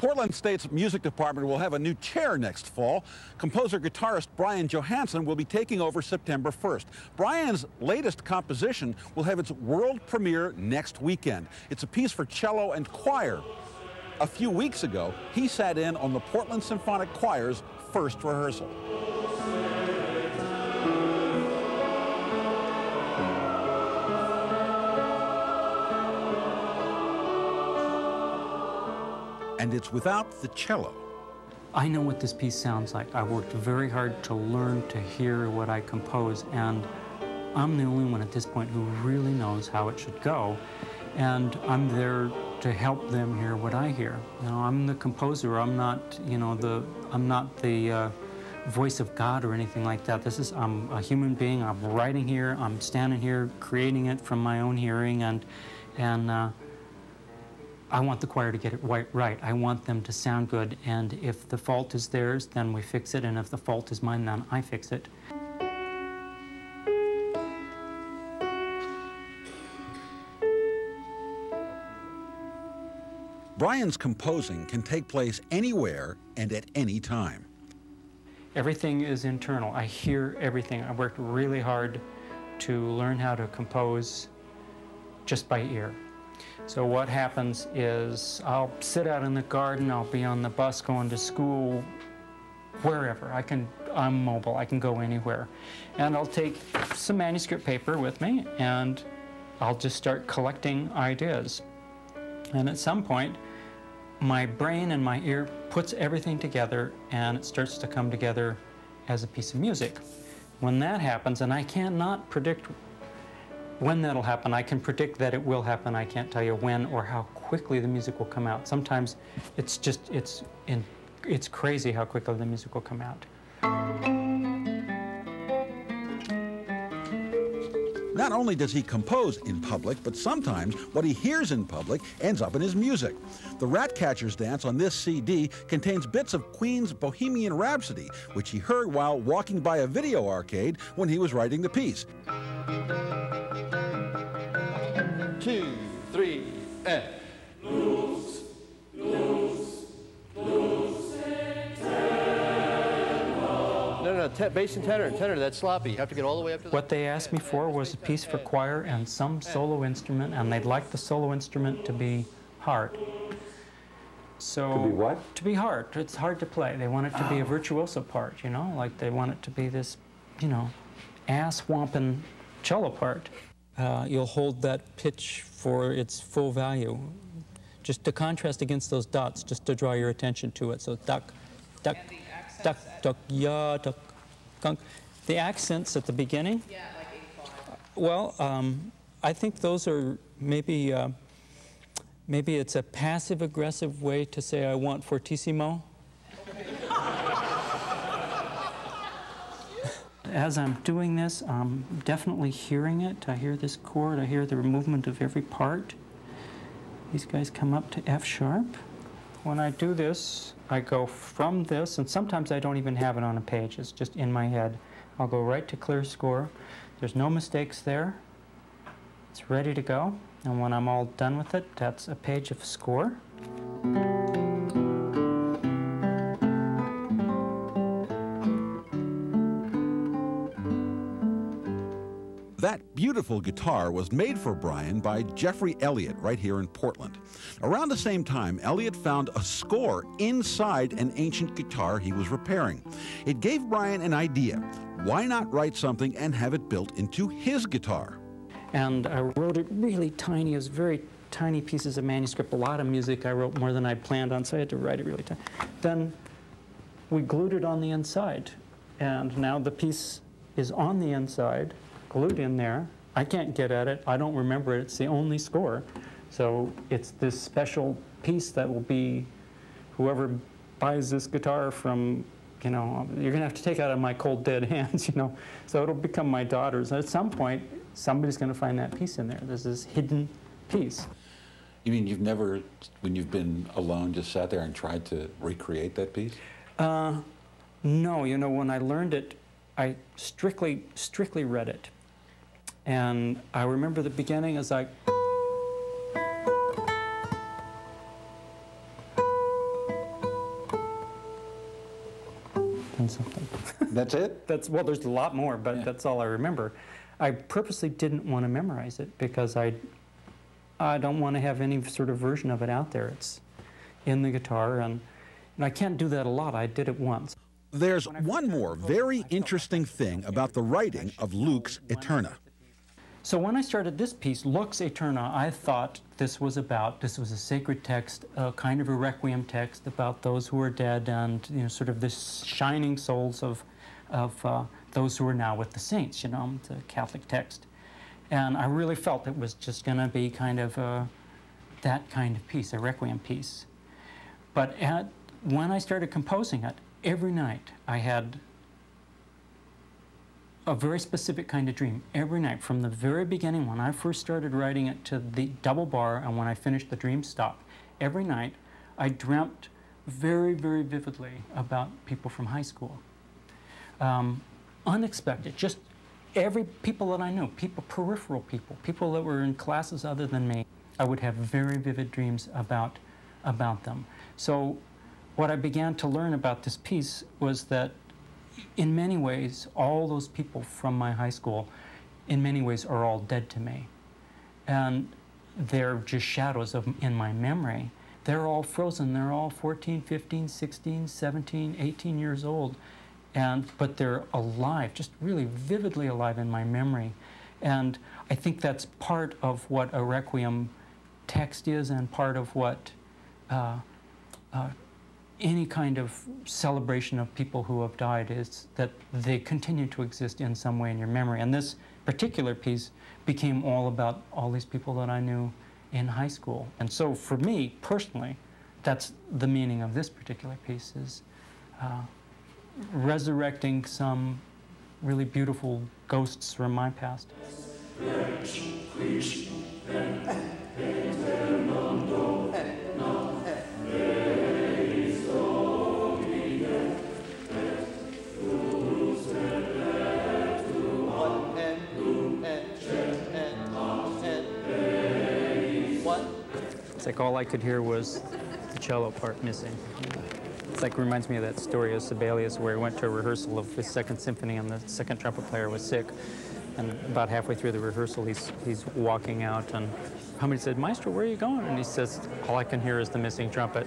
Portland State's music department will have a new chair next fall. Composer-guitarist Bryan Johanson will be taking over September 1st. Bryan's latest composition will have its world premiere next weekend. It's a piece for cello and choir. A few weeks ago, he sat in on the Portland Symphonic Choir's first rehearsal. And it's without the cello. I know what this piece sounds like. I worked very hard to learn to hear what I compose, and I'm the only one at this point who really knows how it should go. And I'm there to help them hear what I hear. You know, I'm the composer. I'm not, I'm not the voice of God or anything like that. I'm a human being. I'm writing here. I'm standing here, creating it from my own hearing, and I want the choir to get it right. I want them to sound good, and if the fault is theirs, then we fix it, and if the fault is mine, then I fix it. Bryan's composing can take place anywhere and at any time. Everything is internal. I hear everything. I worked really hard to learn how to compose just by ear. So what happens is I'll sit out in the garden, I'll be on the bus going to school, wherever. I'm mobile, I can go anywhere. And I'll take some manuscript paper with me and I'll just start collecting ideas. And at some point, my brain and my ear puts everything together and it starts to come together as a piece of music. When that happens, and I cannot predict when that'll happen. I can predict that it will happen. I can't tell you when or how quickly the music will come out. Sometimes it's crazy how quickly the music will come out. Not only does he compose in public, but sometimes what he hears in public ends up in his music. The Ratcatcher's Dance on this CD contains bits of Queen's Bohemian Rhapsody, which he heard while walking by a video arcade when he was writing the piece. 2, 3, and loose, loose, loose and tenor. No, bass and tenor, that's sloppy. You have to get all the way up to What they asked me for was a piece for choir and some solo instrument, and they'd like the solo instrument to be hard. So, to be what? To be hard. It's hard to play. They want it to be a virtuoso part, you know? Like they want it to be this, ass-whomping cello part. You'll hold that pitch for its full value, just to contrast against those dots, just to draw your attention to it. So duck, duck, duck, duck, ya, duck, gunk. The accents at the beginning. Yeah, like 8/5. Well, I think those are maybe it's a passive-aggressive way to say I want fortissimo. As I'm doing this, I'm definitely hearing it. I hear this chord, I hear the movement of every part. These guys come up to F sharp. When I do this, I go from this, and sometimes I don't even have it on a page, it's just in my head. I'll go right to clear score. There's no mistakes there. It's ready to go. And when I'm all done with it, that's a page of score. That beautiful guitar was made for Bryan by Jeffrey Elliott right here in Portland. Around the same time, Elliott found a score inside an ancient guitar he was repairing. It gave Bryan an idea. Why not write something and have it built into his guitar? And I wrote it really tiny. It was very tiny pieces of manuscript. A lot of music. I wrote more than I'd planned on, so I had to write it really tiny. Then we glued it on the inside. And now the piece is on the inside, glued in there. I can't get at it. I don't remember it. It's the only score. So it's this special piece that will be, whoever buys this guitar from, you're going to have to take it out of my cold, dead hands, So it'll become my daughter's. And at some point, somebody's going to find that piece in there. There's this hidden piece. You mean you've never, when you've been alone, just sat there and tried to recreate that piece? No, when I learned it, I strictly read it. And I remember the beginning as and something. That's it? Well, there's a lot more, but Yeah. that's all I remember. I purposely didn't want to memorize it because I don't want to have any sort of version of it out there. It's in the guitar, and I can't do that a lot. I did it once. There's one more very interesting thing about the writing of Lux Aeterna. So when I started this piece, Lux Aeterna, I thought this was a sacred text, kind of a requiem text about those who are dead, and sort of this shining souls of those who are now with the saints, the Catholic text. And I really felt it was just going to be kind of that kind of piece, a requiem piece. But when I started composing it, every night I had a very specific kind of dream. Every night, from the very beginning, when I first started writing it to the double bar, and when I finished, the dream stopped. Every night, I dreamt very, very vividly about people from high school. Unexpected, just people that I knew, peripheral people that were in classes other than me. I would have very vivid dreams about them. So what I began to learn about this piece was that in many ways, all those people from my high school, in many ways, are all dead to me. And they're just shadows in my memory. They're all frozen. They're all 14, 15, 16, 17, 18 years old. But they're alive, just really vividly alive in my memory. And I think that's part of what a requiem text is, and part of what any kind of celebration of people who have died is, that they continue to exist in some way in your memory. And this particular piece became all about all these people that I knew in high school. And so for me, personally, that's the meaning of this particular piece, is resurrecting some really beautiful ghosts from my past. It's like all I could hear was the cello part missing. It's like, reminds me of that story of Sibelius, where he went to a rehearsal of his second symphony and the second trumpet player was sick. And about halfway through the rehearsal, he's walking out, and somebody said, "Maestro, where are you going?" And he says, "All I can hear is the missing trumpet."